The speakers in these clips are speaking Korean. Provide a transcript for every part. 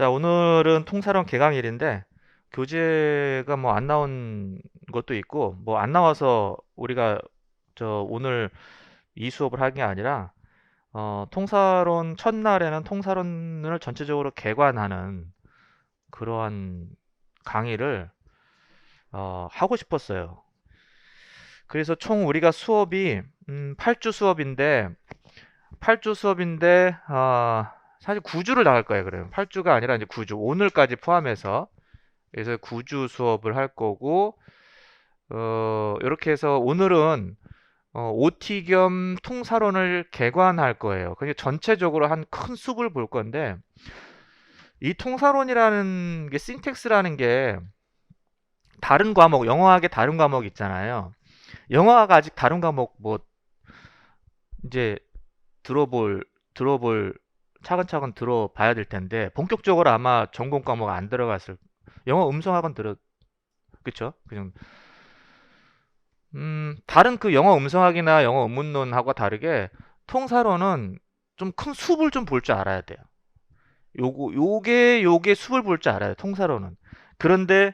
자, 오늘은 통사론 개강일인데 교재가 뭐 안 나온 것도 있고 뭐 안 나와서 우리가 오늘 이 수업을 할 게 아니라 통사론 첫날에는 통사론을 전체적으로 개관하는 그러한 강의를 하고 싶었어요. 그래서 총 우리가 수업이 8주 수업인데 8주 수업인데 사실 9주를 나갈 거예요. 그래요. 8주가 아니라 이제 9주. 오늘까지 포함해서 그래서 9주 수업을 할 거고, 이렇게 해서 오늘은 OT 겸 통사론을 개관할 거예요. 그게 전체적으로 한 큰 숲을 볼 건데, 이 통사론이라는 게, 신텍스라는 게 다른 과목, 영어학의 다른 과목 있잖아요. 영어학 아직 다른 과목 뭐, 이제 들어볼, 차근차근 들어봐야 될 텐데, 본격적으로 아마 전공 과목 안 들어갔을, 영어 음성학은 그쵸? 그냥 다른 그 영어 음성학이나 영어 음문론하고 다르게 통사로는 좀 큰 숲을 좀 볼 줄 알아야 돼요. 요게 숲을 볼 줄 알아요. 통사로는. 그런데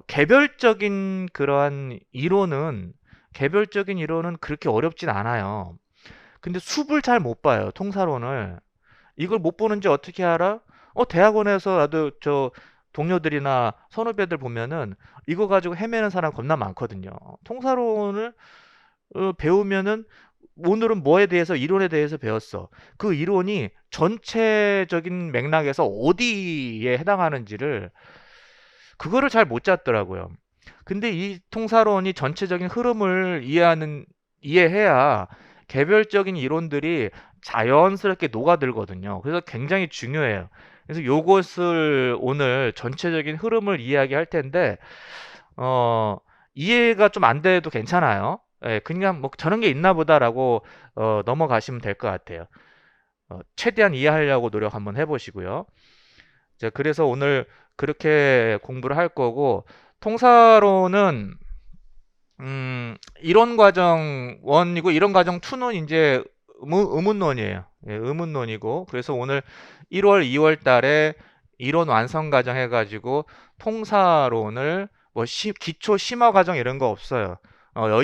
개별적인 이론은 그렇게 어렵진 않아요. 근데 숲을 잘 못 봐요. 통사론을. 이걸 못 보는지 어떻게 알아? 대학원에서 나도 동료들이나 선후배들 보면은 이거 가지고 헤매는 사람 겁나 많거든요. 통사론을 배우면은 오늘은 뭐에 대해서 이론에 대해서 배웠어. 그 이론이 전체적인 맥락에서 어디에 해당하는지를 그거를 잘 못 잡더라고요. 근데 이 통사론이 전체적인 흐름을 이해해야 개별적인 이론들이 자연스럽게 녹아들거든요. 그래서 굉장히 중요해요. 그래서 요것을 오늘 전체적인 흐름을 이야기할 텐데, 어, 이해가 좀 안 돼도 괜찮아요. 예, 그냥 뭐 저런 게 있나 보다라고 넘어가시면 될 것 같아요. 최대한 이해하려고 노력 한번 해보시고요. 자, 그래서 오늘 그렇게 공부를 할 거고, 통사로는 이론 과정 1이고 이론 과정 2는 이제 의문론이에요. 예, 의문론이고. 그래서 오늘 1월, 2월 달에 이론 완성 과정 해가지고 통사론을 뭐 기초 심화 과정 이런 거 없어요.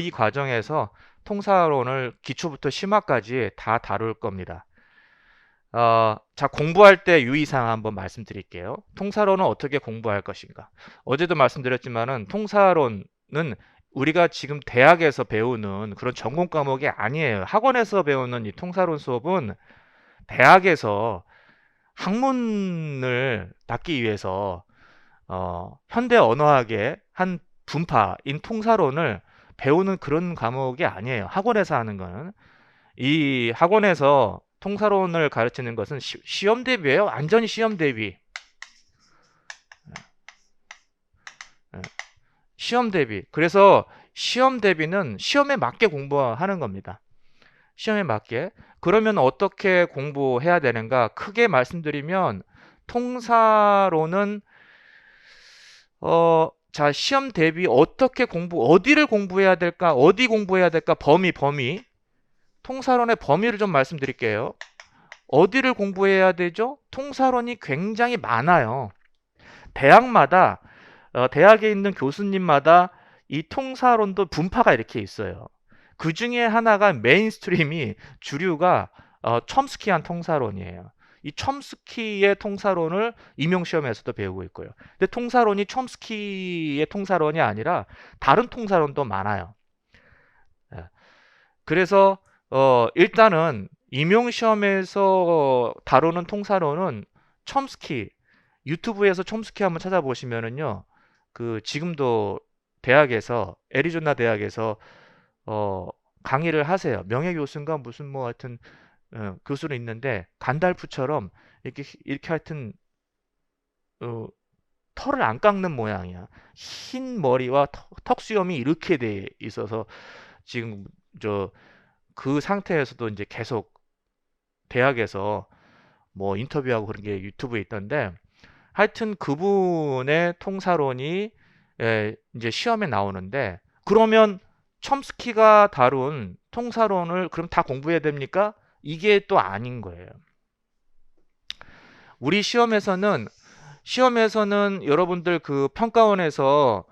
이 과정에서 통사론을 기초부터 심화까지 다 다룰 겁니다. 자, 공부할 때 유의사항 한번 말씀드릴게요. 통사론은 어떻게 공부할 것인가? 어제도 말씀드렸지만은 통사론은 우리가 지금 대학에서 배우는 그런 전공 과목이 아니에요. 학원에서 배우는 이 통사론 수업은 대학에서 학문을 닦기 위해서 현대 언어학의 한 분파인 통사론을 배우는 그런 과목이 아니에요. 학원에서 하는 거는. 이 학원에서 통사론을 가르치는 것은 시험 대비예요. 완전히 시험 대비. 예, 시험 대비. 그래서 시험 대비는 시험에 맞게 공부하는 겁니다. 시험에 맞게. 그러면 어떻게 공부해야 되는가? 크게 말씀드리면 통사론은 자, 시험 대비 어디를 공부해야 될까? 어디 공부해야 될까? 범위. 통사론의 범위를 좀 말씀드릴게요. 어디를 공부해야 되죠? 통사론이 굉장히 많아요. 대학마다 대학에 있는 교수님마다 이 통사론도 분파가 이렇게 있어요. 그 중에 하나가 메인스트림이 주류가 첨스키한 통사론이에요. 이 첨스키의 통사론을 임용시험에서도 배우고 있고요. 근데 통사론이 첨스키의 통사론이 아니라 다른 통사론도 많아요. 예. 그래서 일단은 임용시험에서 다루는 통사론은 첨스키, 유튜브에서 첨스키 한번 찾아보시면은요, 그 지금도 대학에서 애리조나 대학에서 어, 강의를 하세요. 명예 교수인가 무슨 뭐 하여튼 교수는 있는데 간달프처럼 이렇게 하여튼 어, 털을 안 깎는 모양이야. 흰 머리와 턱수염이 이렇게 돼 있어서 지금 저 그 상태에서도 이제 계속 대학에서 뭐 인터뷰하고 그런 게 유튜브에 있던데 하여튼 그분의 통사론이 이제 시험에 나오는데 그러면 첨스키가 다룬 통사론을 그럼 다 공부해야 됩니까? 이게 또 아닌 거예요. 우리 시험에서는 여러분들 그 평가원에서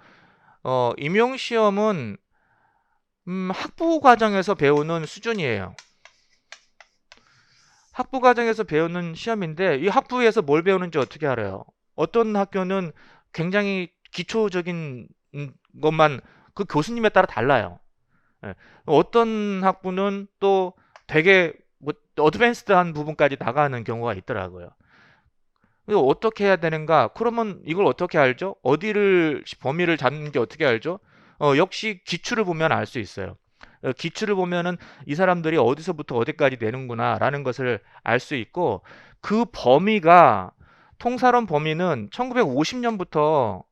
임용 시험은 학부 과정에서 배우는 수준이에요. 학부 과정에서 배우는 시험인데 이 학부에서 뭘 배우는지 어떻게 알아요? 어떤 학교는 굉장히 기초적인 것만 그 교수님에 따라 달라요. 예. 어떤 학부는 또 되게 뭐 어드밴스드한 부분까지 나가는 경우가 있더라고요. 이거 어떻게 해야 되는가? 그러면 이걸 어떻게 알죠? 어디를 범위를 잡는지 어떻게 알죠? 역시 기출을 보면 알 수 있어요. 기출을 보면은 이 사람들이 어디서부터 어디까지 내는구나라는 것을 알 수 있고 그 범위가 통사론 범위는 1950년대부터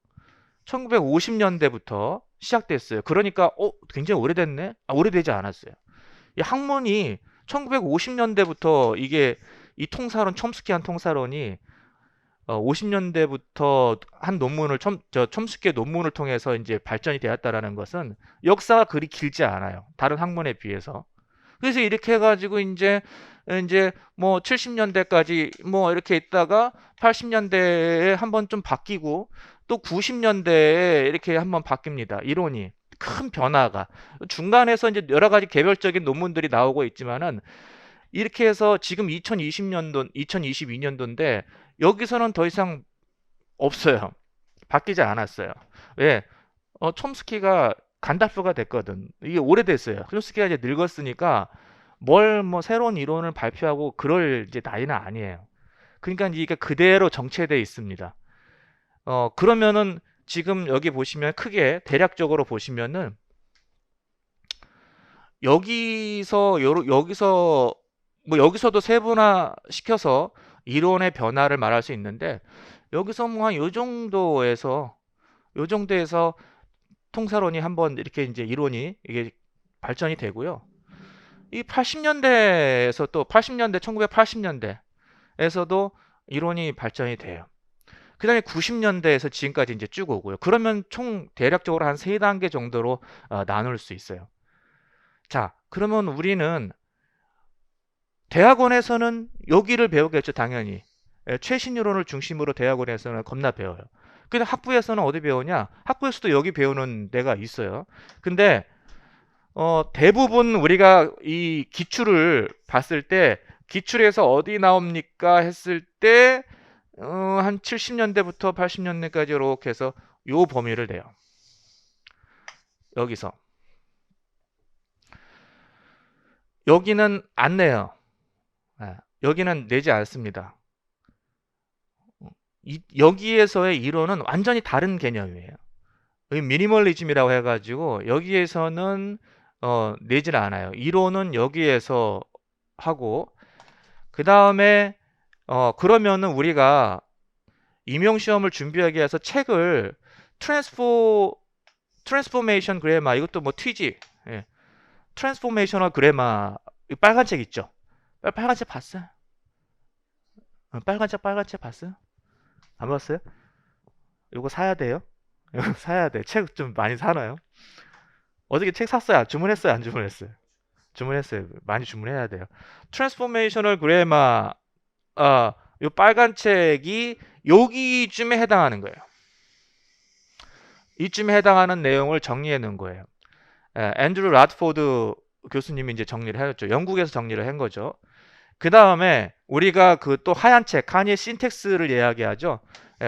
시작됐어요. 그러니까 굉장히 오래됐네? 오래되지 않았어요. 이 학문이 1950년대부터 이게 이 통사론 촘스키한 통사론이 50년대부터 한 논문을 촘스키의 논문을 통해서 이제 발전이 되었다라는 것은 역사가 그리 길지 않아요. 다른 학문에 비해서. 그래서 이렇게 해가지고 이제 뭐 70년대까지 뭐 이렇게 있다가 80년대에 한번 좀 바뀌고 또 90년대에 이렇게 한번 바뀝니다. 이론이 큰 변화가 중간에서 이제 여러 가지 개별적인 논문들이 나오고 있지만은 이렇게 해서 지금 2020년도, 2022년도인데 여기서는 더 이상 없어요. 바뀌지 않았어요. 왜? 촘스키가 간달프가 됐거든. 이게 오래됐어요. 촘스키가 이제 늙었으니까 뭘 뭐 새로운 이론을 발표하고 그럴 이제 나이는 아니에요. 그러니까 이게 그대로 정체돼 있습니다. 그러면은 지금 여기 보시면 크게 대략적으로 보시면은 여기서 뭐 여기서도 세분화 시켜서 이론의 변화를 말할 수 있는데 여기서 뭐 한 요 정도에서 통사론이 한번 이렇게 이제 이론이 이게 발전이 되고요. 이 80년대에서 또 1980년대에서도 이론이 발전이 돼요. 그 다음에 90년대에서 지금까지 이제 쭉 오고요. 그러면 총 대략적으로 한 3단계 정도로 나눌 수 있어요. 자, 그러면 우리는 대학원에서는 여기를 배우겠죠, 당연히. 최신 이론을 중심으로 대학원에서는 겁나 배워요. 근데 학부에서는 어디 배우냐? 학부에서도 여기 배우는 데가 있어요. 근데 대부분 우리가 이 기출을 봤을 때 기출에서 어디 나옵니까 했을 때 한 70년대부터 80년대까지 이렇게 해서 요 범위를 내요. 여기서. 여기는 안 내요. 여기는 내지 않습니다. 여기에서의 이론은 완전히 다른 개념이에요. 미니멀리즘이라고 해가지고 여기에서는 내질 않아요. 이론은 여기에서 하고 그 다음에 그러면은 우리가 임용시험을 준비하기 위해서 책을 트랜스포메이션 그래마 이것도 뭐 튀지 트랜스포메이셔널 그래마 빨간 책 있죠? 빨간 책 봤어요? 빨간 책 봤어요? 안 봤어요? 이거 사야 돼요? 이거 사야 돼. 책 좀 많이 사나요? 어저께 책 샀어요? 주문했어요? 안 주문했어요? 주문했어요. 많이 주문해야 돼요. 트랜스포메이셔널 그래마 요 빨간 책이 여기쯤에 해당하는 거예요. 이쯤에 해당하는 내용을 정리해 놓은 거예요. 앤드루 라드포드 교수님이 이제 정리를 해줬죠. 영국에서 정리를 한 거죠. 그 다음에 우리가 그 또 하얀 책 카니의 신텍스를 이야기하죠.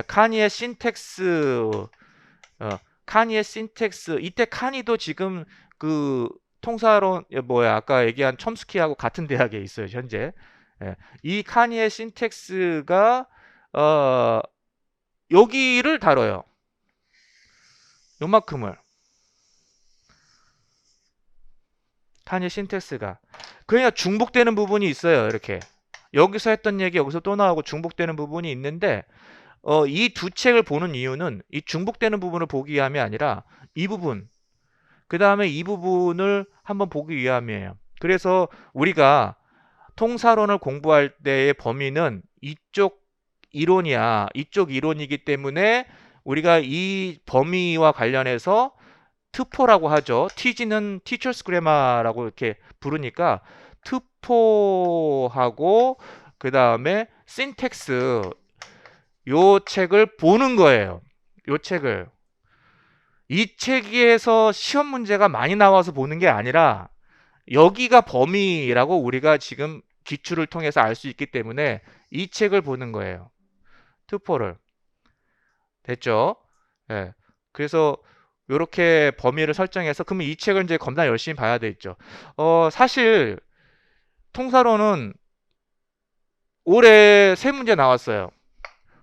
카니의 신텍스 카니의 신텍스 이때 카니도 지금 그 통사론 아까 얘기한 촘스키하고 같은 대학에 있어요 현재. 이 카니의 신텍스가 여기를 다뤄요. 요만큼을 카니의 신텍스가 그러니까 중복되는 부분이 있어요. 이렇게 여기서 했던 얘기 여기서 또 나오고 중복되는 부분이 있는데 이 두 책을 보는 이유는 이 중복되는 부분을 보기 위함이 아니라 이 부분 그 다음에 이 부분을 한번 보기 위함이에요. 그래서 우리가 통사론을 공부할 때의 범위는 이쪽 이론이기 때문에 우리가 이 범위와 관련해서 트포라고 하죠. TG는 Teachers Grammar라고 이렇게 부르니까 트포하고 그 다음에 신텍스 요 책을 보는 거예요. 요 책을. 이 책에서 시험 문제가 많이 나와서 보는 게 아니라 여기가 범위라고 우리가 지금 기출을 통해서 알 수 있기 때문에 이 책을 보는 거예요. 투포를. 됐죠? 예. 그래서 요렇게 범위를 설정해서 그러면 이 책을 이제 겁나 열심히 봐야 되겠죠. 사실 통사로는 올해 세 문제 나왔어요.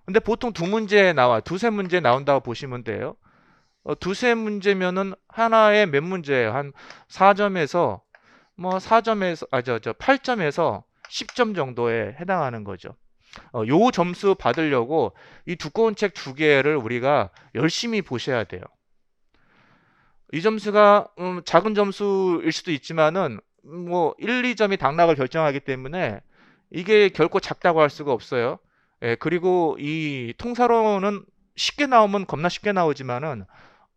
근데 보통 두 문제 나와, 두세 문제 나온다고 보시면 돼요. 두세 문제면은 하나에 몇 문제예요? 한 4점에서 뭐 4점에서 8점에서 10점 정도에 해당하는 거죠. 요 점수 받으려고 이 두꺼운 책 두 개를 우리가 열심히 보셔야 돼요. 이 점수가 작은 점수일 수도 있지만은 뭐 1, 2점이 당락을 결정하기 때문에 이게 결코 작다고 할 수가 없어요. 예, 그리고 이 통사로는 쉽게 나오면 겁나 쉽게 나오지만은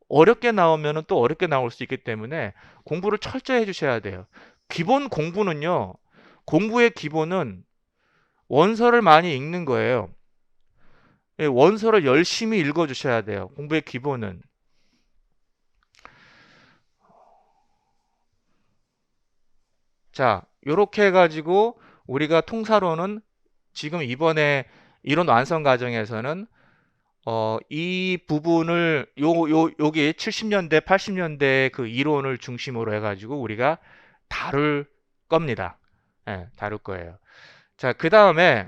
어렵게 나오면은 또 어렵게 나올 수 있기 때문에 공부를 철저히 해주셔야 돼요. 기본 공부는요, 공부의 기본은 원서를 많이 읽는 거예요. 예, 원서를 열심히 읽어주셔야 돼요. 공부의 기본은. 자, 요렇게 해가지고 우리가 통사로는 지금 이번에 이론 완성 과정에서는 이 부분을 요게 70년대, 80년대 그 이론을 중심으로 해가지고 우리가 다룰 겁니다. 예, 다룰 거예요. 자, 그 다음에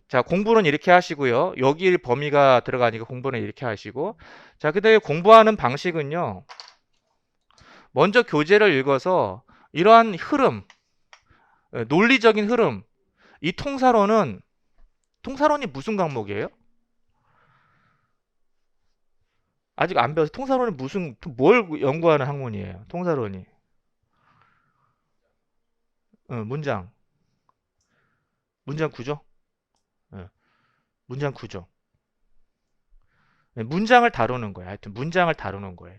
자, 공부는 이렇게 하시고요. 여기 범위가 들어가니까 공부는 이렇게 하시고, 자, 그 다음에 공부하는 방식은요. 먼저 교재를 읽어서 이러한 흐름, 논리적인 흐름, 이 통사론이 무슨 과목이에요? 아직 안 배워서 통사론이 뭘 연구하는 학문이에요? 통사론이. 문장. 문장 구조? 예, 문장 구조. 네, 문장을 다루는 거예요. 하여튼 문장을 다루는 거예요.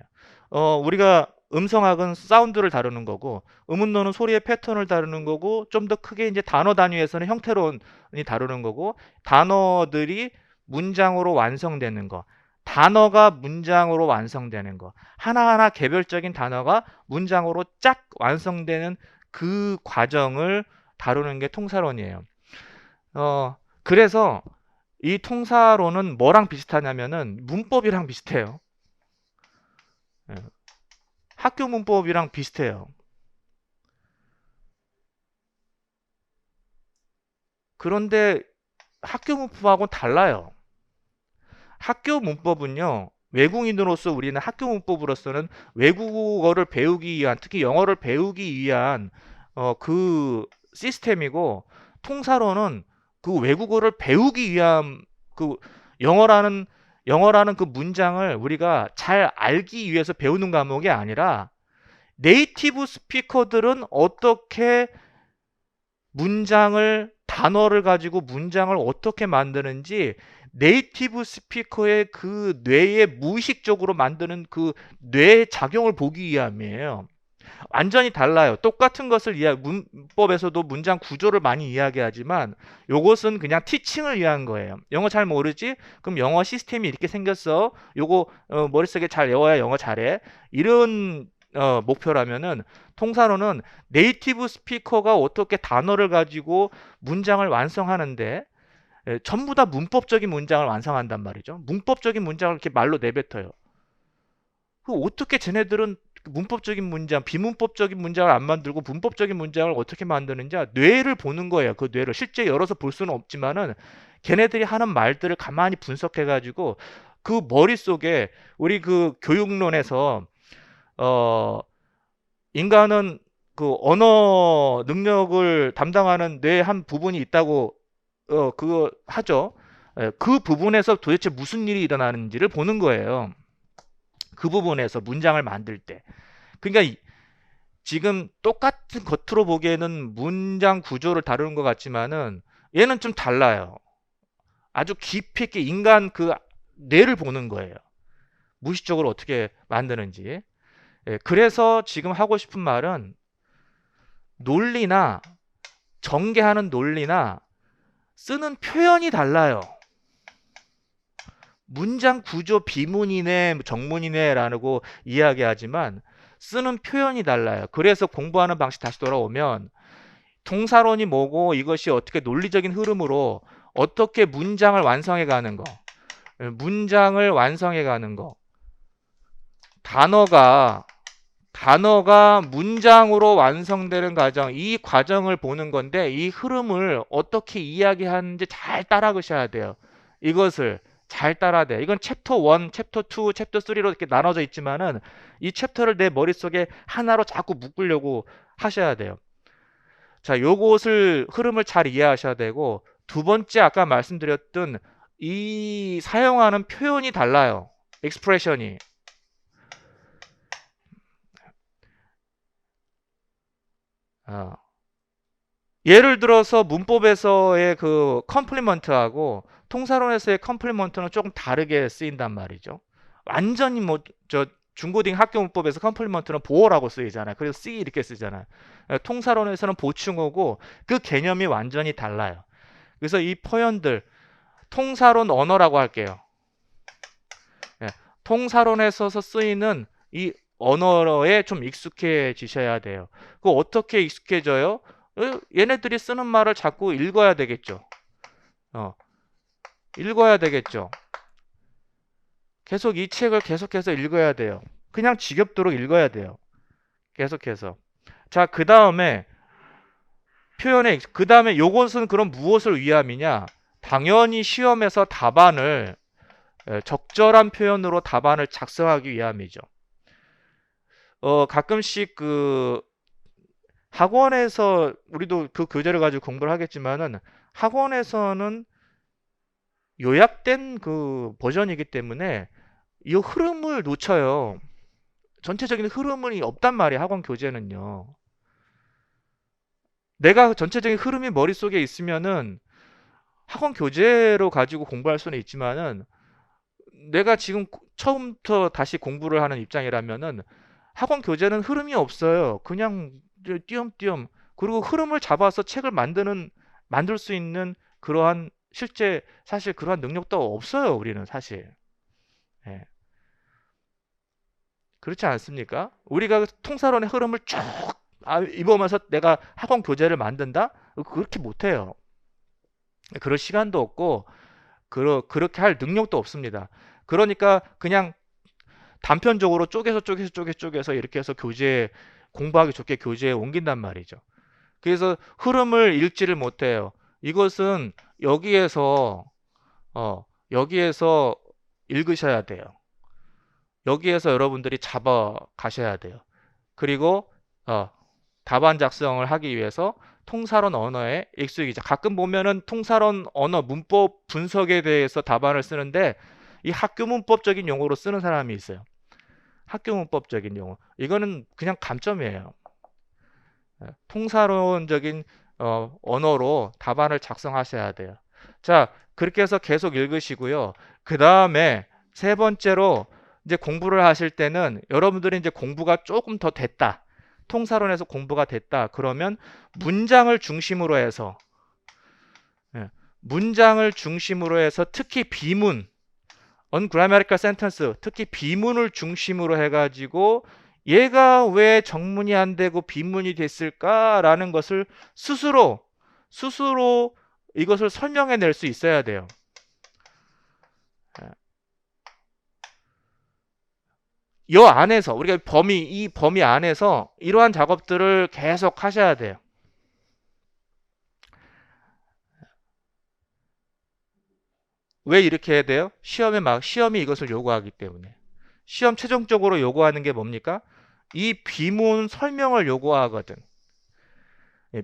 우리가 음성학은 사운드를 다루는 거고, 음운론은 소리의 패턴을 다루는 거고, 좀 더 크게 이제 단어 단위에서는 형태론이 다루는 거고, 단어들이 문장으로 완성되는 거, 단어가 문장으로 완성되는 거, 하나하나 개별적인 단어가 문장으로 쫙 완성되는 그 과정을 다루는 게 통사론이에요. 그래서 이 통사론은 뭐랑 비슷하냐면은 문법이랑 비슷해요. 예, 학교 문법이랑 비슷해요. 그런데 학교 문법하고는 달라요. 학교 문법은요, 외국인으로서 우리는 학교 문법으로서는 외국어를 배우기 위한, 특히 영어를 배우기 위한 그 시스템이고, 통사로는 그 외국어를 배우기 위한 그 영어라는 영어라는 그 문장을 우리가 잘 알기 위해서 배우는 과목이 아니라 네이티브 스피커들은 어떻게 단어를 가지고 문장을 어떻게 만드는지 네이티브 스피커의 그 뇌에 무의식적으로 만드는 그 뇌의 작용을 보기 위함이에요. 완전히 달라요. 똑같은 것을 문법에서도 문장 구조를 많이 이야기하지만 요것은 그냥 티칭을 위한 거예요. 영어 잘 모르지? 그럼 영어 시스템이 이렇게 생겼어. 요거 머릿속에 잘 외워야 영어 잘해. 이런 목표라면은 통사로는 네이티브 스피커가 어떻게 단어를 가지고 문장을 완성하는데 전부 다 문법적인 문장을 완성한단 말이죠. 문법적인 문장을 이렇게 말로 내뱉어요. 어떻게 쟤네들은 문법적인 문장, 비문법적인 문장을 안 만들고 문법적인 문장을 어떻게 만드는지 뇌를 보는 거예요. 그 뇌를 실제 열어서 볼 수는 없지만은 걔네들이 하는 말들을 가만히 분석해 가지고 그 머릿속에 우리 그 교육론에서 어 인간은 그 언어 능력을 담당하는 뇌의 한 부분이 있다고 그거 하죠. 그 부분에서 도대체 무슨 일이 일어나는지를 보는 거예요. 그 부분에서 문장을 만들 때. 그러니까 지금 똑같은 겉으로 보기에는 문장 구조를 다루는 것 같지만은 얘는 좀 달라요. 아주 깊이 있게 인간 그 뇌를 보는 거예요. 무의식적으로 어떻게 만드는지. 그래서 지금 하고 싶은 말은 논리나 전개하는 논리나 쓰는 표현이 달라요. 문장 구조 비문이네 정문이네 라고 이야기하지만 쓰는 표현이 달라요. 그래서 공부하는 방식 다시 돌아오면 동사론이 뭐고 이것이 어떻게 논리적인 흐름으로 어떻게 문장을 완성해 가는 거, 문장을 완성해 가는 거, 단어가 문장으로 완성되는 과정, 이 과정을 보는 건데 이 흐름을 어떻게 이야기하는지 잘 따라가셔야 돼요. 이것을 잘 따라야 돼요. 이건 챕터 1, 챕터 2, 챕터 3로 이렇게 나눠져 있지만은 이 챕터를 내 머릿속에 하나로 자꾸 묶으려고 하셔야 돼요. 자, 요것을 흐름을 잘 이해하셔야 되고 두 번째 아까 말씀드렸던 이 사용하는 표현이 달라요. 익스프레션이. 어. 예를 들어서 문법에서의 그 컴플리먼트하고 통사론에서의 컴플리먼트는 조금 다르게 쓰인단 말이죠. 완전히 뭐 저 중고등 학교 문법에서 컴플리먼트는 보어라고 쓰이잖아요. 그래서 C 이렇게 쓰잖아요. 통사론에서는 보충어고 그 개념이 완전히 달라요. 그래서 이 표현들 통사론 언어라고 할게요. 예, 통사론에서 쓰이는 이 언어에 좀 익숙해지셔야 돼요. 그 어떻게 익숙해져요? 얘네들이 쓰는 말을 자꾸 읽어야 되겠죠. 읽어야 되겠죠. 계속 이 책을 계속해서 읽어야 돼요. 그냥 지겹도록 읽어야 돼요. 계속해서. 자, 그 다음에 그 다음에 요것은 그럼 무엇을 위함이냐? 당연히 시험에서 답안을 적절한 표현으로 답안을 작성하기 위함이죠. 가끔씩 그 학원에서 우리도 그 교재를 가지고 공부를 하겠지만은 학원에서는 요약된 그 버전이기 때문에 이 흐름을 놓쳐요. 전체적인 흐름이 없단 말이에요. 학원 교재는요. 내가 전체적인 흐름이 머릿속에 있으면은 학원 교재로 가지고 공부할 수는 있지만은 내가 지금 처음부터 다시 공부를 하는 입장이라면은 학원 교재는 흐름이 없어요. 그냥 띄엄띄엄. 그리고 흐름을 잡아서 책을 만들 수 있는 그러한 실제 사실 그러한 능력도 없어요. 우리는 사실. 예. 그렇지 않습니까? 우리가 통사론의 흐름을 쭉 입으면서 내가 학원 교재를 만든다? 그렇게 못해요. 그럴 시간도 없고 그렇게 할 능력도 없습니다. 그러니까 그냥 단편적으로 쪼개서 이렇게 해서 공부하기 좋게 교재에 옮긴단 말이죠. 그래서 흐름을 읽지를 못해요. 이것은 여기에서 읽으셔야 돼요. 여기에서 여러분들이 잡아 가셔야 돼요. 그리고 답안 작성을 하기 위해서 통사론 언어에 익숙이죠. 가끔 보면은 통사론 언어 문법 분석에 대해서 답안을 쓰는데 이 학교 문법적인 용어로 쓰는 사람이 있어요. 학교 문법적인 용어. 이거는 그냥 감점이에요. 통사론적인 언어로 답안을 작성하셔야 돼요. 자, 그렇게 해서 계속 읽으시고요. 그 다음에 세 번째로 이제 공부를 하실 때는 여러분들이 이제 공부가 조금 더 됐다. 통사론에서 공부가 됐다. 그러면 문장을 중심으로 해서 특히 비문, ungrammatical sentence, 특히 비문을 중심으로 해가지고 얘가 왜 정문이 안 되고 비문이 됐을까라는 것을 스스로 이것을 설명해낼 수 있어야 돼요. 우리가 이 범위 안에서 이러한 작업들을 계속 하셔야 돼요. 왜 이렇게 해야 돼요? 시험이 이것을 요구하기 때문에. 시험 최종적으로 요구하는 게 뭡니까? 이 비문 설명을 요구하거든.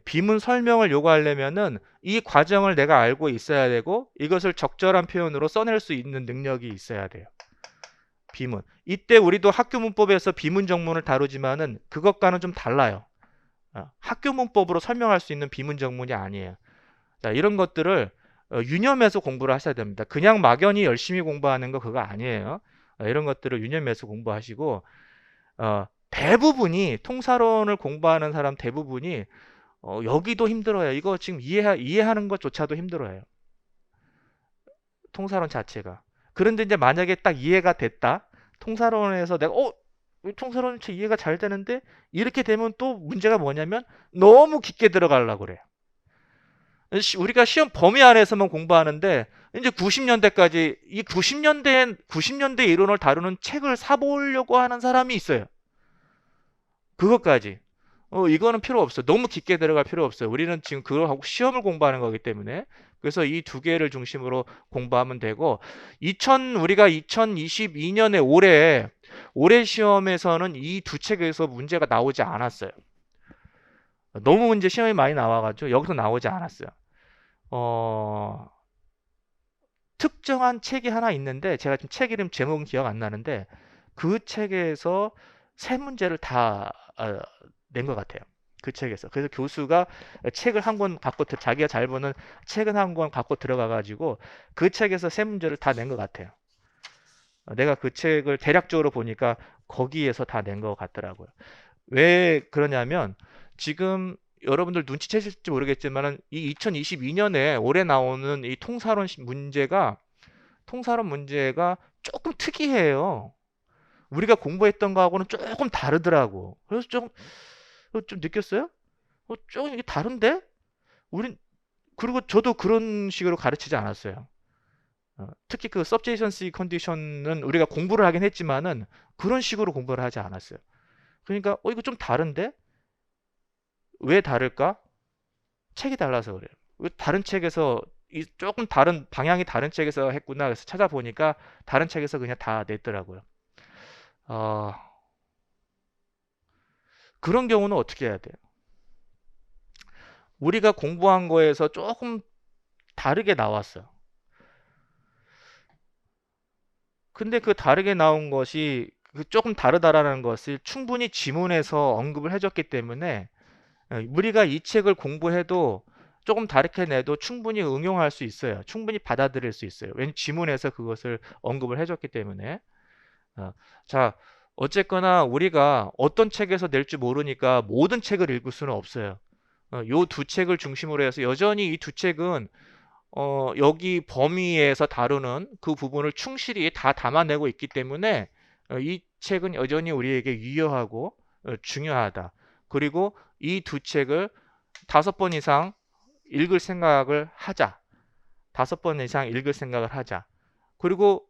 비문 설명을 요구하려면은 이 과정을 내가 알고 있어야 되고 이것을 적절한 표현으로 써낼 수 있는 능력이 있어야 돼요. 비문. 이때 우리도 학교 문법에서 비문 정문을 다루지만은 그것과는 좀 달라요. 학교 문법으로 설명할 수 있는 비문 정문이 아니에요. 자, 이런 것들을 유념해서 공부를 하셔야 됩니다. 그냥 막연히 열심히 공부하는 거 그거 아니에요. 이런 것들을 유념해서 공부하시고 대부분이 통사론을 공부하는 사람 대부분이 여기도 힘들어요. 이거 지금 이해하는 것조차도 힘들어요. 통사론 자체가. 그런데 이제 만약에 딱 이해가 됐다. 통사론에서 내가 이 통사론 이해가 잘 되는데 이렇게 되면 또 문제가 뭐냐면 너무 깊게 들어가려고 그래요. 우리가 시험 범위 안에서만 공부하는데 이제 90년대까지 이 90년대 이론을 다루는 책을 사보려고 하는 사람이 있어요. 그것까지. 이거는 필요 없어요. 너무 깊게 들어갈 필요 없어요. 우리는 지금 그걸 하고 시험을 공부하는 거기 때문에. 그래서 이 두 개를 중심으로 공부하면 되고, 우리가 2022년에 올해 시험에서는 이 두 책에서 문제가 나오지 않았어요. 너무 문제 시험이 많이 나와가지고 여기서 나오지 않았어요. 특정한 책이 하나 있는데 제가 지금 책 이름 제목은 기억 안 나는데 그 책에서 세 문제를 다 낸 것 같아요. 그 책에서. 그래서 교수가 책을 한 권 갖고 자기가 잘 보는 책은 한 권 갖고 들어가 가지고 그 책에서 세 문제를 다 낸 것 같아요. 내가 그 책을 대략적으로 보니까 거기에서 다 낸 것 같더라고요. 왜 그러냐면 지금 여러분들 눈치채실지 모르겠지만은 이 2022년에 올해 나오는 이 통사론 문제가 조금 특이해요. 우리가 공부했던 거하고는 조금 다르더라고. 그래서 좀 느꼈어요? 조금 이게 다른데? 우린 그리고 저도 그런 식으로 가르치지 않았어요. 특히 그 subjacency condition은 우리가 공부를 하긴 했지만은 그런 식으로 공부를 하지 않았어요. 그러니까 이거 좀 다른데? 왜 다를까? 책이 달라서 그래요. 다른 책에서 조금 다른 방향이 다른 책에서 했구나. 그래서 찾아보니까 다른 책에서 그냥 다 냈더라고요. 어, 그런 경우는 어떻게 해야 돼요? 우리가 공부한 거에서 조금 다르게 나왔어요. 근데 그 다르게 나온 것이 그 조금 다르다라는 것을 충분히 지문에서 언급을 해줬기 때문에 우리가 이 책을 공부해도 조금 다르게 내도 충분히 응용할 수 있어요. 충분히 받아들일 수 있어요. 왜냐면 지문에서 그것을 언급을 해줬기 때문에. 어, 자, 어쨌거나 우리가 어떤 책에서 낼지 모르니까 모든 책을 읽을 수는 없어요. 요 두 책을 중심으로 해서 여전히 이 두 책은 여기 범위에서 다루는 그 부분을 충실히 다 담아내고 있기 때문에 이 책은 여전히 우리에게 유효하고 중요하다. 그리고 이 두 책을 5번 이상 읽을 생각을 하자. 5번 이상 읽을 생각을 하자. 그리고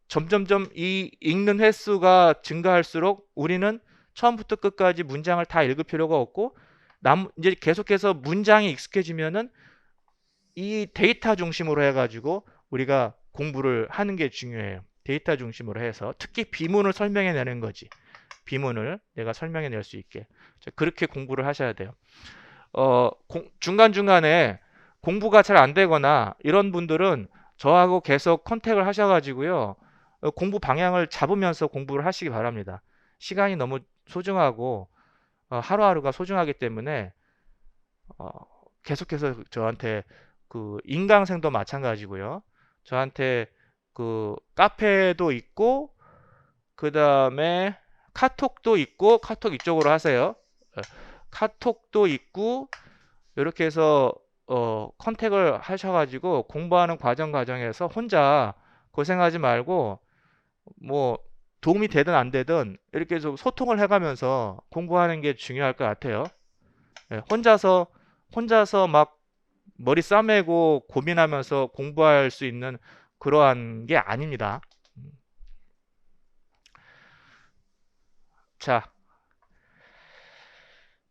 점점점 이 읽는 횟수가 증가할수록 우리는 처음부터 끝까지 문장을 다 읽을 필요가 없고 이제 계속해서 문장이 익숙해지면은 이 데이터 중심으로 해가지고 우리가 공부를 하는 게 중요해요. 데이터 중심으로 해서 특히 비문을 설명해 내는 거지. 비문을 내가 설명해 낼 수 있게. 그렇게 공부를 하셔야 돼요. 중간중간에 공부가 잘 안 되거나 이런 분들은 저하고 계속 컨택을 하셔가지고요. 공부 방향을 잡으면서 공부를 하시기 바랍니다. 시간이 너무 소중하고 하루하루가 소중하기 때문에 어, 계속해서 저한테 그 인강생도 마찬가지고요. 저한테 그 카페도 있고 그 다음에 카톡도 있고 카톡 이쪽으로 하세요. 카톡도 있고 이렇게 해서 컨택을 하셔가지고 공부하는 과정에서 혼자 고생하지 말고 뭐 도움이 되든 안 되든 이렇게 해서 소통을 해가면서 공부하는 게 중요할 것 같아요. 혼자서 막 머리 싸매고 고민하면서 공부할 수 있는 그러한 게 아닙니다. 자,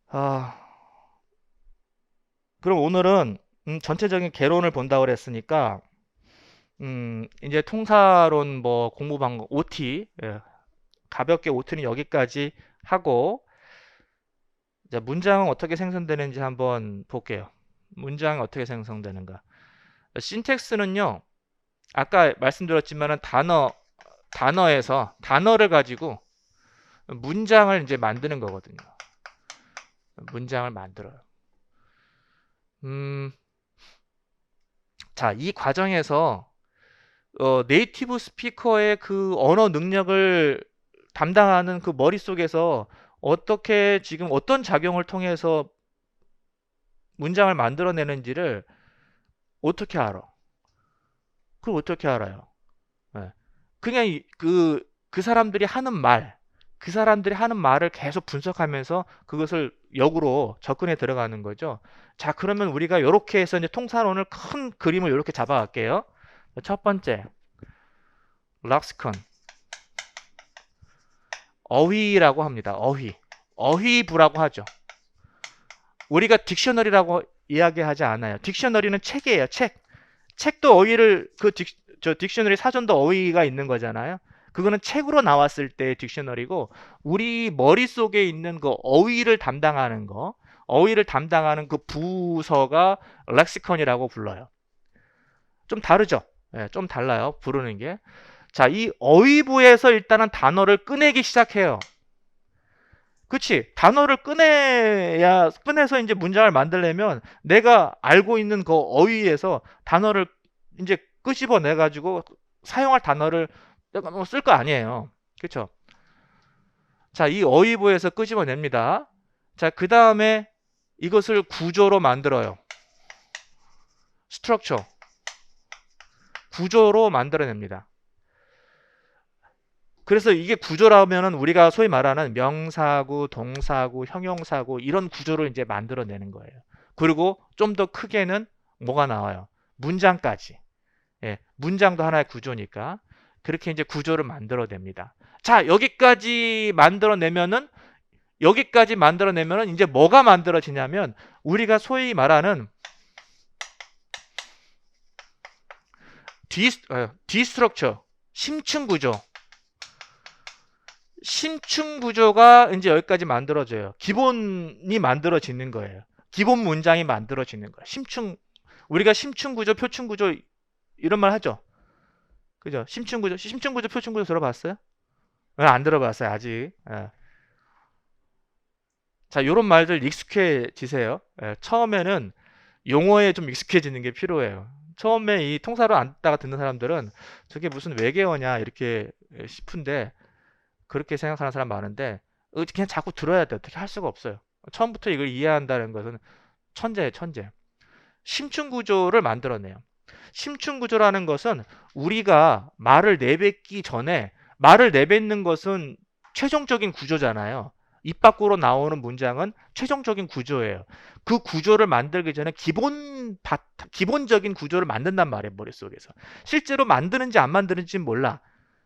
아, 그럼 오늘은 전체적인 개론을 본다고 그랬으니까 이제 통사론 뭐 공부 방법 OT 가볍게 OT는 여기까지 하고 자, 문장은 어떻게 생성되는지 한번 볼게요. 문장이 어떻게 생성되는가? 신텍스는요. 아까 말씀드렸지만은 단어에서 단어를 가지고 문장을 이제 만드는 거거든요. 문장을 만들어요. 자, 이 과정에서 네이티브 스피커의 그 언어 능력을 담당하는 그 머릿속에서 어떻게 지금 어떤 작용을 통해서 문장을 만들어내는지를 어떻게 알아? 그걸 어떻게 알아요? 예. 그냥 그 사람들이 하는 말, 그 사람들이 하는 말을 계속 분석하면서 그것을 역으로 접근해 들어가는 거죠. 자, 그러면 우리가 이렇게 해서 이제 통사론을 큰 그림을 이렇게 잡아갈게요. 첫 번째, 락스컨. 어휘라고 합니다. 어휘. 어휘부라고 하죠. 우리가 딕셔너리라고 이야기하지 않아요. 딕셔너리는 책이에요. 책. 책도 어휘를 저 딕셔너리 사전도 어휘가 있는 거잖아요. 그거는 책으로 나왔을 때의 딕셔너리고 우리 머릿속에 있는 그 어휘를 담당하는 거, 어휘를 담당하는 그 부서가 렉시컨이라고 불러요. 좀 다르죠? 예, 좀 달라요. 부르는 게. 자, 이 어휘부에서 일단은 단어를 꺼내기 시작해요. 그치? 단어를 꺼내서 이제 문장을 만들려면 내가 알고 있는 그 어휘에서 단어를 이제 끄집어내 가지고 사용할 단어를 쓸 거 아니에요. 그쵸? 자, 이 어휘부에서 끄집어냅니다. 자, 그 다음에 이것을 구조로 만들어요. 스트럭처. 구조로 만들어냅니다. 그래서 이게 구조라면은 우리가 소위 말하는 명사구, 동사구, 형용사구 이런 구조를 이제 만들어내는 거예요. 그리고 좀 더 크게는 뭐가 나와요? 문장까지. 예, 문장도 하나의 구조니까 그렇게 이제 구조를 만들어냅니다. 자, 여기까지 만들어내면은 이제 뭐가 만들어지냐면 우리가 소위 말하는 디스트럭처, 심층 구조. 심층 구조가 이제 여기까지 만들어져요. 기본이 만들어지는 거예요. 기본 문장이 만들어지는 거예요. 우리가 심층 구조, 표층 구조 이런 말 하죠. 그죠? 심층 구조, 표층 구조 들어봤어요? 안 들어봤어요, 아직. 예. 자, 요런 말들 익숙해지세요. 예, 처음에는 용어에 좀 익숙해지는 게 필요해요. 처음에 이 통사로 앉다가 듣는 사람들은 저게 무슨 외계어냐 이렇게 싶은데 그렇게 생각하는 사람 많은데 그냥 자꾸 들어야 돼. 어떻게 할 수가 없어요. 처음부터 이걸 이해한다는 것은 천재예요, 천재. 심층 구조를 만들어내요. 심층 구조라는 것은 우리가 말을 내뱉기 전에 말을 내뱉는 것은 최종적인 구조잖아요. 입 밖으로 나오는 문장은 최종적인 구조예요. 그 구조를 만들기 전에 기본적인 구조를 만든단 말이에요, 머릿속에서. 실제로 만드는지 안 만드는지는 몰라.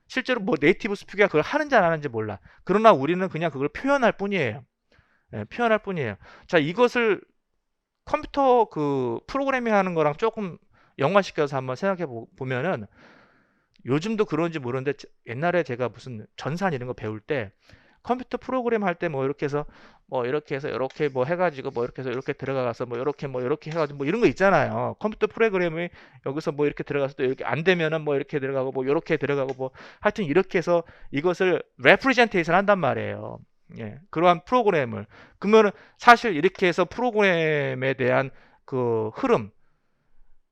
실제로 뭐 네이티브 스피커가 그걸 하는지 안 하는지 몰라. 그러나 우리는 그냥 그걸 표현할 뿐이에요. 예, 표현할 뿐이에요. 자, 이것을 컴퓨터 그 프로그래밍 하는 거랑 조금 연관시켜서 한번 생각해 보면은 요즘도 그런지 모르는데 옛날에 제가 무슨 전산 이런 거 배울 때 컴퓨터 프로그램 할 때 뭐 이렇게 해서 뭐 이렇게 해서 이렇게 뭐 해가지고 뭐 이렇게 해서 이렇게 들어가서 뭐 이렇게 해가지고 뭐 이런 거 있잖아요. 컴퓨터 프로그램이 여기서 뭐 이렇게 들어가서 또 이렇게 안 되면은 뭐 이렇게 들어가고 뭐 이렇게 들어가고 뭐 하여튼 이렇게 해서 이것을 레프리젠테이션 한단 말이에요. 예, 그러한 프로그램을 그러면은 사실 이렇게 해서 프로그램에 대한 그 흐름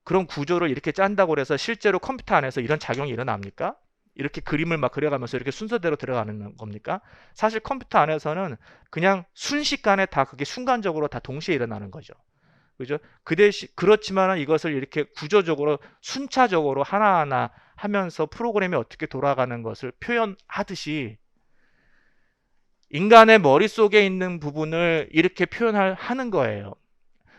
그런 구조를 이렇게 짠다고 해서 실제로 컴퓨터 안에서 이런 작용이 일어납니까? 이렇게 그림을 막 그려가면서 이렇게 순서대로 들어가는 겁니까? 사실 컴퓨터 안에서는 그냥 순식간에 다 그게 순간적으로 다 동시에 일어나는 거죠. 그죠? 그 대신 그렇지만 이것을 이렇게 구조적으로 순차적으로 하나하나 하면서 프로그램이 어떻게 돌아가는 것을 표현하듯이 인간의 머릿속에 있는 부분을 이렇게 표현하는 거예요.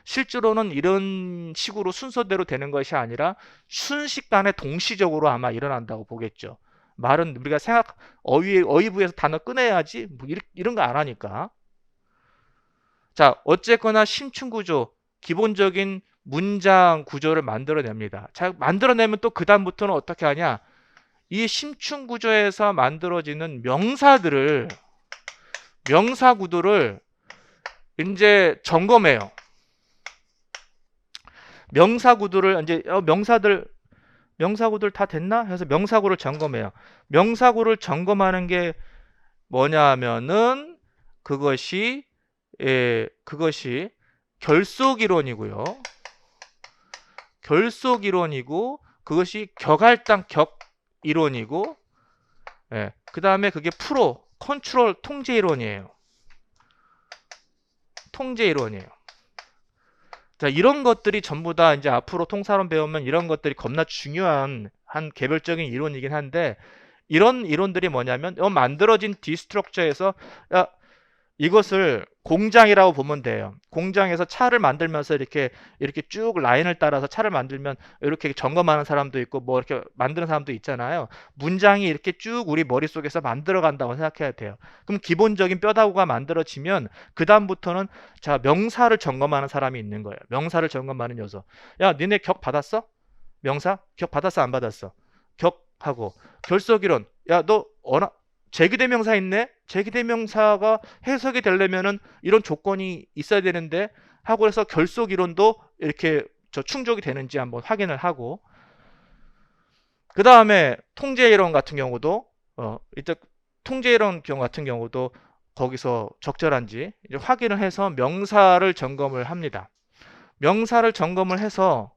실제로는 이런 식으로 순서대로 되는 것이 아니라 순식간에 동시적으로 아마 일어난다고 보겠죠. 말은 우리가 어휘부에서 단어 꺼내야지 뭐 이런 거 안 하니까. 자, 어쨌거나 심층 구조, 기본적인 문장 구조를 만들어냅니다. 자, 만들어내면 또 그 다음부터는 어떻게 하냐? 이 심층 구조에서 만들어지는 명사 구도를 이제 점검해요. 명사구도를 이제 명사구들 다 됐나 해서 명사구를 점검해요. 명사구를 점검하는 게 뭐냐 하면은 그것이 결속 이론이고요. 결속 이론이고 그것이 격할당 격 이론이고 그다음에 그게 컨트롤 통제 이론이에요. 통제 이론이에요. 자, 이런 것들이 전부 다 이제 앞으로 통사론 배우면 이런 것들이 겁나 중요한 한 개별적인 이론이긴 한데, 이런 이론들이 뭐냐면 만들어진 디스트럭처에서 이것을 공장이라고 보면 돼요. 공장에서 차를 만들면서 이렇게 쭉 라인을 따라서 차를 만들면 이렇게 점검하는 사람도 있고 뭐 이렇게 만드는 사람도 있잖아요. 문장이 이렇게 쭉 우리 머릿속에서 만들어 간다고 생각해야 돼요. 그럼 기본적인 뼈다구가 만들어지면 그 다음부터는 자, 명사를 점검하는 사람이 있는 거예요. 명사를 점검하는 요소. 야, 니네 격 받았어? 명사? 격 받았어, 안 받았어? 격하고 결석이론. 야, 너 제기대명사 있네? 제기대명사가 해석이 되려면은 이런 조건이 있어야 되는데 하고 해서 결속이론도 이렇게 충족이 되는지 한번 확인을 하고, 그 다음에 통제이론 같은 경우도 이때 통제이론 경우 같은 경우도 거기서 적절한지 이제 확인을 해서 명사를 점검을 합니다. 명사를 점검을 해서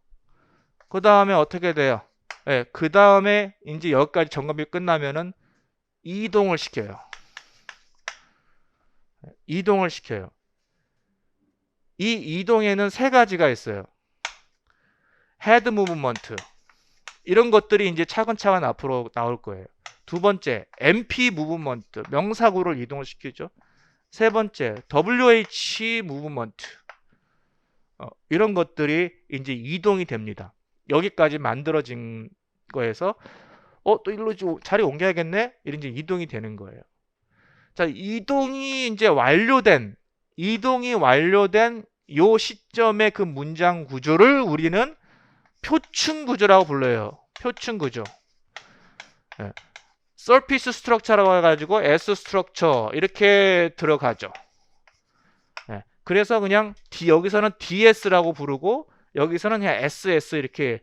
그 다음에 어떻게 돼요? 네, 그 다음에 이제 여기까지 점검이 끝나면은 이동을 시켜요. 이동을 시켜요. 이 이동에는 세 가지가 있어요. 헤드 무브먼트. 이런 것들이 이제 차근차근 앞으로 나올 거예요. 두 번째, MP 무브먼트. 명사구를 이동을 시키죠. 세 번째, WH 무브먼트. 이런 것들이 이제 이동이 됩니다. 여기까지 만들어진 거에서 또 일로 자리 옮겨야겠네? 이런 이제 이동이 되는 거예요. 자, 이동이 완료된 요 시점의 그 문장 구조를 우리는 표층 구조라고 불러요. 표층 구조. 예. surface structure라고 해가지고 S structure 이렇게 들어가죠. 예. 그래서 그냥 여기서는 DS라고 부르고 여기서는 그냥 SS 이렇게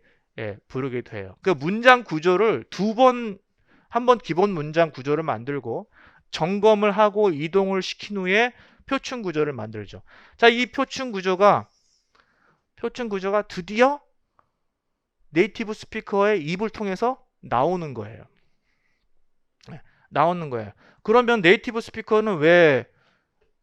부르기도 해요. 그 문장 구조를 한 번 기본 문장 구조를 만들고 점검을 하고 이동을 시킨 후에 표층 구조를 만들죠. 자, 이 표층 구조가 드디어 네이티브 스피커의 입을 통해서 나오는 거예요. 나오는 거예요. 그러면 네이티브 스피커는 왜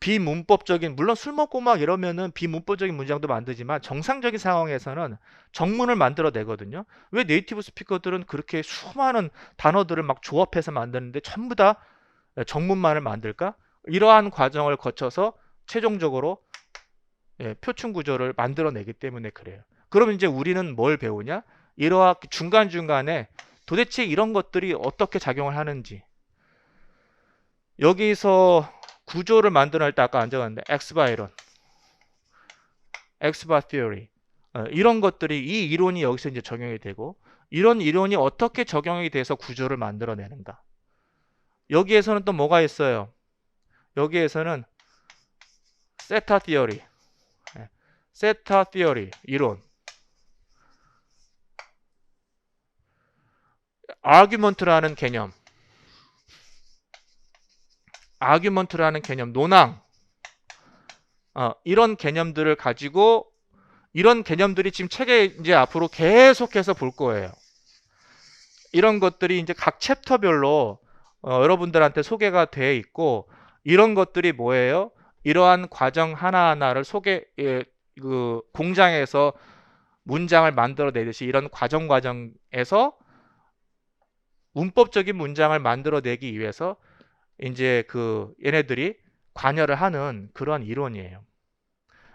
비문법적인, 물론 술 먹고 막 이러면은 비문법적인 문장도 만들지만 정상적인 상황에서는 정문을 만들어내거든요. 왜 네이티브 스피커들은 그렇게 수많은 단어들을 막 조합해서 만드는데 전부 다 정문만을 만들까? 이러한 과정을 거쳐서 최종적으로 표층 구조를 만들어내기 때문에 그래요. 그럼 이제 우리는 뭘 배우냐? 이러한 중간중간에 도대체 이런 것들이 어떻게 작용을 하는지, 여기서 구조를 만들어낼 때 아까 안 적었는데 엑스바 이론, 엑스바 티어리, 이런 것들이 이 이론이 여기서 이제 적용이 되고, 이런 이론이 어떻게 적용이 돼서 구조를 만들어내는가. 여기에서는 또 뭐가 있어요? 여기에서는 세타 티어리, 세타 티어리 이론, 아규먼트라는 개념, 논항, 이런 개념들을 가지고, 이런 개념들이 지금 책에 이제 앞으로 계속해서 볼 거예요. 이런 것들이 이제 각 챕터별로 여러분들한테 소개가 돼 있고, 이런 것들이 뭐예요? 이러한 과정 하나하나를 그 공장에서 문장을 만들어내듯이 이런 과정에서 문법적인 문장을 만들어내기 위해서 이제 그 얘네들이 관여를 하는 그런 이론이에요.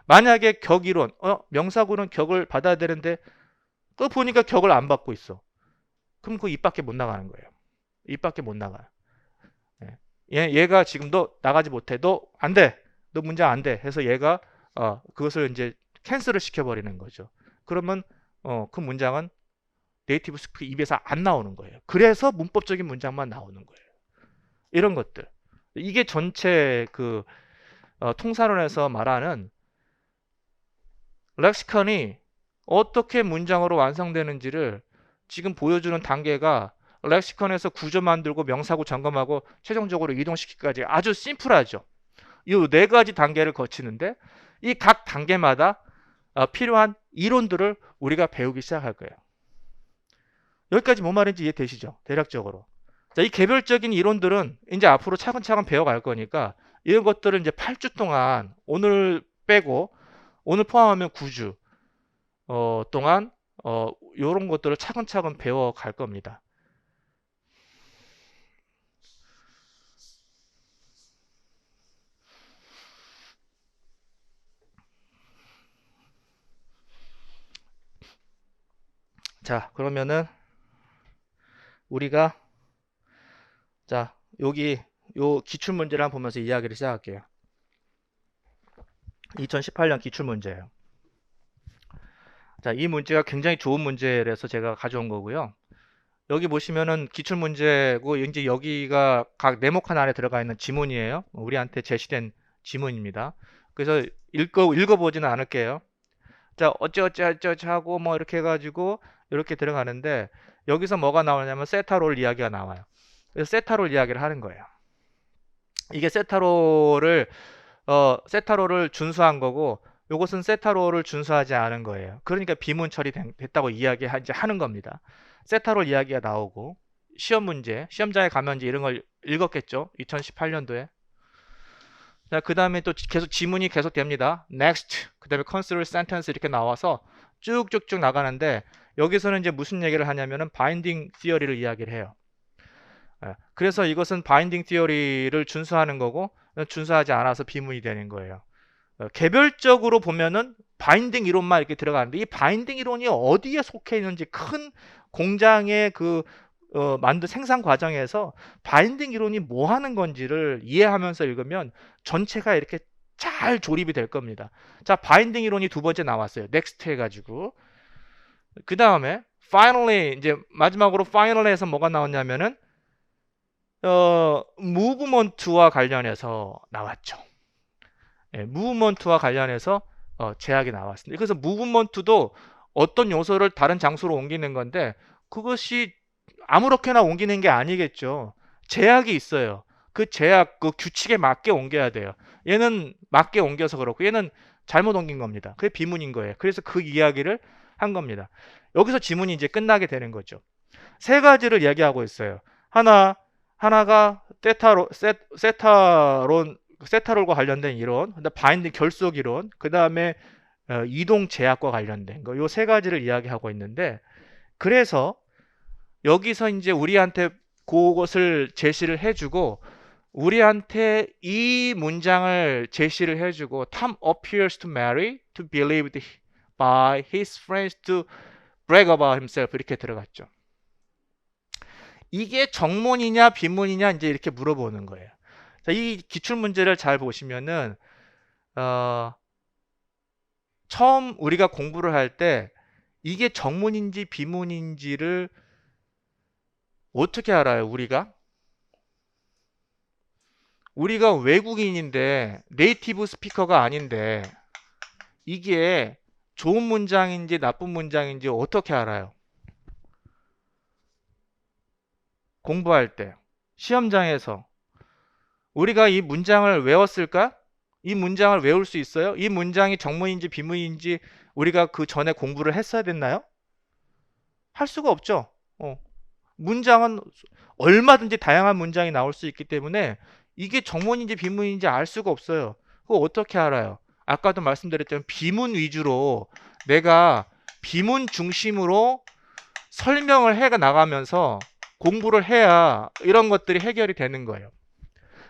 만약에 격이론, 명사구는 격을 받아야 되는데 또 보니까 격을 안 받고 있어. 그럼 그 입 밖에 못 나가는 거예요. 입 밖에 못 나가요. 얘가 지금 너 나가지 못해. 너 안 돼. 너 문장 안 돼. 해서 얘가 그것을 이제 캔슬을 시켜버리는 거죠. 그러면 그 문장은 네이티브 스피커 입에서 안 나오는 거예요. 그래서 문법적인 문장만 나오는 거예요. 이런 것들. 이게 전체 그 통사론에서 말하는 렉시컨이 어떻게 문장으로 완성되는지를 지금 보여주는 단계가 렉시컨에서 구조 만들고 명사구 점검하고 최종적으로 이동시키기까지 아주 심플하죠. 이 네 가지 단계를 거치는데 이 각 단계마다 필요한 이론들을 우리가 배우기 시작할 거예요. 여기까지 뭔 말인지 이해되시죠? 대략적으로. 자, 이 개별적인 이론들은 이제 앞으로 차근차근 배워갈 거니까 이런 것들을 이제 8주 동안 오늘 빼고 오늘 포함하면 9주 동안 요런 것들을 차근차근 배워 갈 겁니다. 자, 그러면은 우리가 자, 여기 요 기출 문제를 한번 보면서 이야기를 시작할게요. 2018년 기출 문제예요. 자, 이 문제가 굉장히 좋은 문제라서 제가 가져온 거고요. 여기 보시면은 기출 문제고 이제 여기가 각 네모칸 안에 들어가 있는 지문이에요. 우리한테 제시된 지문입니다. 그래서 읽어보지는 않을게요. 자, 어쩌어쩌 하고 뭐 이렇게 해가지고 이렇게 들어가는데 여기서 뭐가 나오냐면 세타롤 이야기가 나와요. 그래서 세타롤 이야기를 하는 거예요. 이게 세타롤을 준수한 거고 요것은 세타롤을 준수하지 않은 거예요. 그러니까 비문 처리됐다고 하는 겁니다. 세타롤 이야기가 나오고 시험 문제, 시험장에 가면 이제 이런 걸 읽었겠죠. 2018년도에. 자, 그 다음에 또 계속 지문이 계속 됩니다. next, 그 다음에 consider sentence 이렇게 나와서 쭉쭉쭉 나가는데 여기서는 이제 무슨 얘기를 하냐면은 binding theory를 이야기를 해요. 그래서 이것은 바인딩 티어리를 준수하는 거고 준수하지 않아서 비문이 되는 거예요. 개별적으로 보면은 바인딩 이론만 이렇게 들어가는데 이 바인딩 이론이 어디에 속해 있는지 큰 공장의 만든 생산 과정에서 바인딩 이론이 뭐 하는 건지를 이해하면서 읽으면 전체가 이렇게 잘 조립이 될 겁니다. 자, 바인딩 이론이 두 번째 나왔어요. 넥스트 해가지고 그 다음에 finally 이제 마지막으로 finally에서 뭐가 나왔냐면은 무브먼트와 관련해서 나왔죠. 무브먼트와 관련해서 제약이 나왔습니다. 그래서 무브먼트도 어떤 요소를 다른 장소로 옮기는 건데 그것이 아무렇게나 옮기는 게 아니겠죠. 제약이 있어요. 그 제약, 그 규칙에 맞게 옮겨야 돼요. 얘는 맞게 옮겨서 그렇고 얘는 잘못 옮긴 겁니다. 그게 비문인 거예요. 그래서 그 이야기를 한 겁니다. 여기서 지문이 이제 끝나게 되는 거죠. 세 가지를 얘기하고 있어요. 하나가 세타롤과 관련된 이론, 바인딩 결속 이론, 그 다음에 이동 제약과 관련된 거, 요 세 가지를 이야기하고 있는데, 그래서 여기서 이제 우리한테 그것을 제시를 해주고, 우리한테 이 문장을 제시를 해주고, Tom appears to Mary to believed by his friends to brag about himself 이렇게 들어갔죠. 이게 정문이냐 비문이냐 이제 이렇게 물어보는 거예요. 자, 이 기출 문제를 잘 보시면은 처음 우리가 공부를 할 때 이게 정문인지 비문인지를 어떻게 알아요? 우리가 외국인인데 네이티브 스피커가 아닌데 이게 좋은 문장인지 나쁜 문장인지 어떻게 알아요? 공부할 때 시험장에서 우리가 이 문장을 외웠을까? 이 문장을 외울 수 있어요? 이 문장이 정문인지 비문인지 우리가 그 전에 공부를 했어야 됐나요? 할 수가 없죠. 문장은 얼마든지 다양한 문장이 나올 수 있기 때문에 이게 정문인지 비문인지 알 수가 없어요. 그거 어떻게 알아요? 아까도 말씀드렸지만 비문 위주로 내가 비문 중심으로 설명을 해 나가면서 공부를 해야 이런 것들이 해결이 되는 거예요.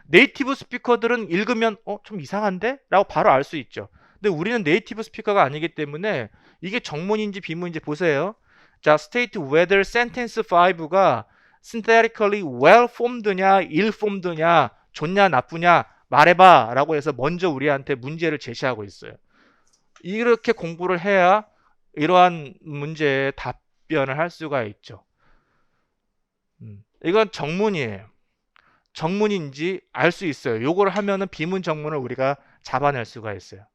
네이티브 스피커들은 읽으면 좀 이상한데? 라고 바로 알 수 있죠. 근데 우리는 네이티브 스피커가 아니기 때문에 이게 정문인지 비문인지 보세요. 자, state whether sentence 5가 synthetically well formed냐, ill formed냐, 좋냐, 나쁘냐 말해봐 라고 해서 먼저 우리한테 문제를 제시하고 있어요. 이렇게 공부를 해야 이러한 문제에 답변을 할 수가 있죠. 이건 정문이에요. 정문인지 알 수 있어요. 요걸 하면은 비문 정문을 우리가 잡아낼 수가 있어요.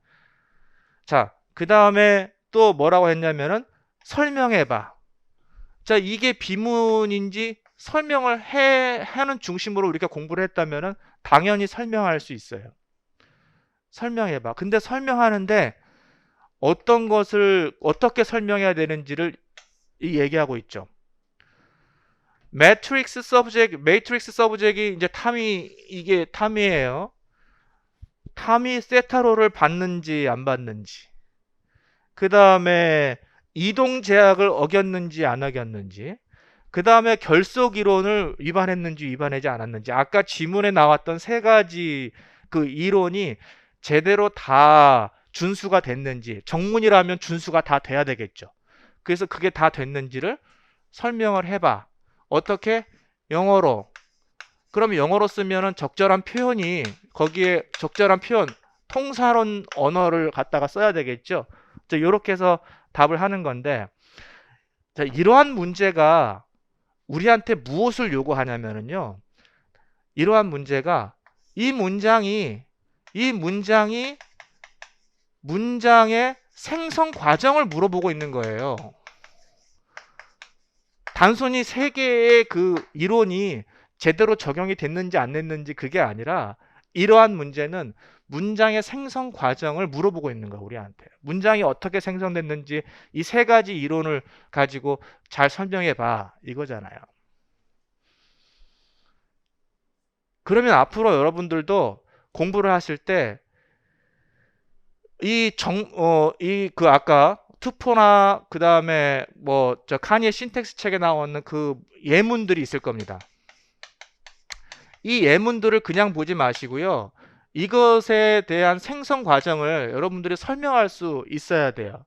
자, 그 다음에 또 뭐라고 했냐면은 설명해봐. 자, 이게 비문인지 설명을 하는 중심으로 우리가 공부를 했다면은 당연히 설명할 수 있어요. 설명해봐. 근데 설명하는데 어떤 것을 어떻게 설명해야 되는지를 얘기하고 있죠. 매트릭스 서브젝이 이제 이게 탐이에요. 탐이 세타로를 받는지 안 받는지. 그 다음에 이동 제약을 어겼는지 안 어겼는지, 그 다음에 결속 이론을 위반했는지 위반하지 않았는지, 아까 지문에 나왔던 세 가지 그 이론이 제대로 다 준수가 됐는지, 정문이라면 준수가 다 돼야 되겠죠. 그래서 그게 다 됐는지를 설명을 해봐. 어떻게? 영어로. 그럼 영어로 쓰면은 적절한 표현이, 거기에 적절한 표현, 통사론 언어를 갖다가 써야 되겠죠. 이렇게 해서 답을 하는 건데, 자, 이러한 문제가 우리한테 무엇을 요구하냐면요, 이러한 문제가 이 문장이 문장의 생성 과정을 물어보고 있는 거예요. 단순히 세 개의 그 이론이 제대로 적용이 됐는지 안 됐는지 그게 아니라, 이러한 문제는 문장의 생성 과정을 물어보고 있는 거야, 우리한테. 문장이 어떻게 생성됐는지 이 세 가지 이론을 가지고 잘 설명해 봐, 이거잖아요. 그러면 앞으로 여러분들도 공부를 하실 때 아까 투포나 그 다음에 카니의 신텍스 책에 나오는 그 예문들이 있을 겁니다. 이 예문들을 그냥 보지 마시고요, 이것에 대한 생성 과정을 여러분들이 설명할 수 있어야 돼요.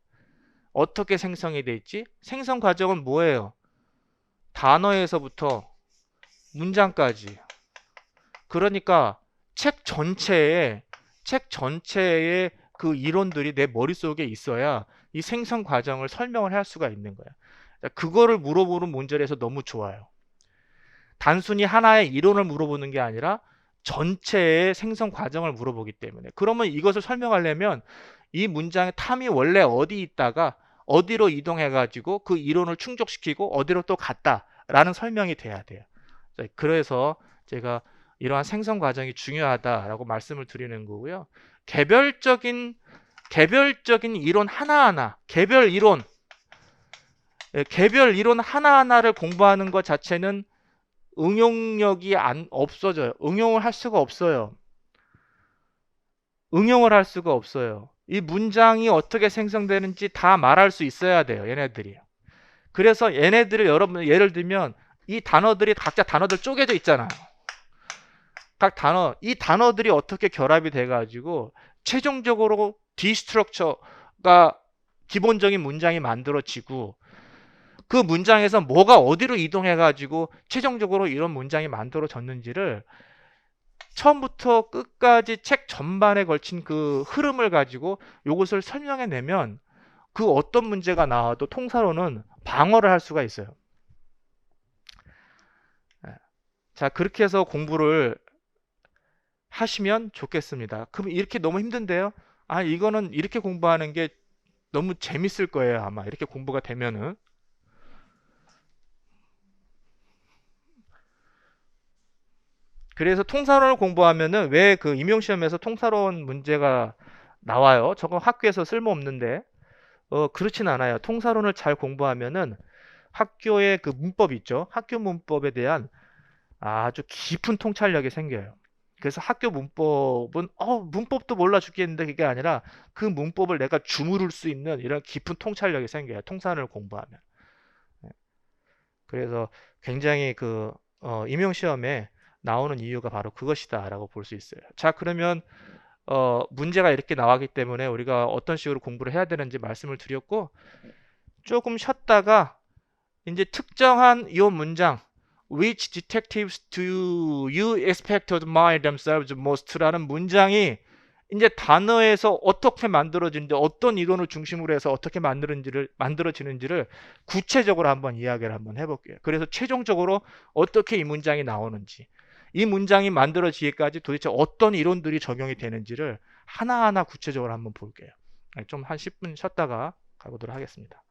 어떻게 생성이 돼 있지? 생성 과정은 뭐예요? 단어에서부터 문장까지. 그러니까 책 전체에 그 이론들이 내 머릿속에 있어야 이 생성 과정을 설명을 할 수가 있는 거야. 그거를 물어보는 문제라서 너무 좋아요. 단순히 하나의 이론을 물어보는 게 아니라 전체의 생성 과정을 물어보기 때문에. 그러면 이것을 설명하려면 이 문장의 탐이 원래 어디 있다가 어디로 이동해가지고 그 이론을 충족시키고 어디로 또 갔다라는 설명이 돼야 돼요. 그래서 제가 이러한 생성 과정이 중요하다라고 말씀을 드리는 거고요. 개별적인 이론 하나하나, 개별 이론 하나하나를 공부하는 것 자체는 응용력이 없어져요. 응용을 할 수가 없어요. 이 문장이 어떻게 생성되는지 다 말할 수 있어야 돼요, 얘네들이. 그래서 얘네들을 여러분 예를 들면 이 단어들이 각자 단어들 쪼개져 있잖아요. 각 단어, 이 단어들이 어떻게 결합이 돼가지고 최종적으로 디스트럭처가 기본적인 문장이 만들어지고, 그 문장에서 뭐가 어디로 이동해가지고 최종적으로 이런 문장이 만들어졌는지를 처음부터 끝까지 책 전반에 걸친 그 흐름을 가지고 이것을 설명해내면 그 어떤 문제가 나와도 통사로는 방어를 할 수가 있어요. 자, 그렇게 해서 공부를 하시면 좋겠습니다. 그럼 이렇게 너무 힘든데요? 이거는 이렇게 공부하는 게 너무 재밌을 거예요, 아마. 이렇게 공부가 되면은. 그래서 통사론을 공부하면은 왜 그 임용시험에서 통사론 문제가 나와요? 저거 학교에서 쓸모없는데. 그렇진 않아요. 통사론을 잘 공부하면은 학교의 그 문법 있죠? 학교 문법에 대한 아주 깊은 통찰력이 생겨요. 그래서 학교 문법은 문법도 몰라 죽겠는데, 그게 아니라 그 문법을 내가 주무를 수 있는 이런 깊은 통찰력이 생겨요, 통사론을 공부하면. 네. 그래서 굉장히 임용시험에 나오는 이유가 바로 그것이다 라고 볼 수 있어요. 자, 그러면 문제가 이렇게 나왔기 때문에 우리가 어떤 식으로 공부를 해야 되는지 말씀을 드렸고, 조금 쉬었다가 이제 특정한 이 문장, Which detectives do you expect to admire themselves most? 라는 문장이 이제 단어에서 어떻게 만들어지는지, 어떤 이론을 중심으로 해서 어떻게 만들어지는지를 구체적으로 한번 이야기를 한번 해볼게요. 그래서 최종적으로 어떻게 이 문장이 나오는지, 이 문장이 만들어지기까지 도대체 어떤 이론들이 적용이 되는지를 하나하나 구체적으로 한번 볼게요. 좀 한 10분 쉬었다가 가보도록 하겠습니다.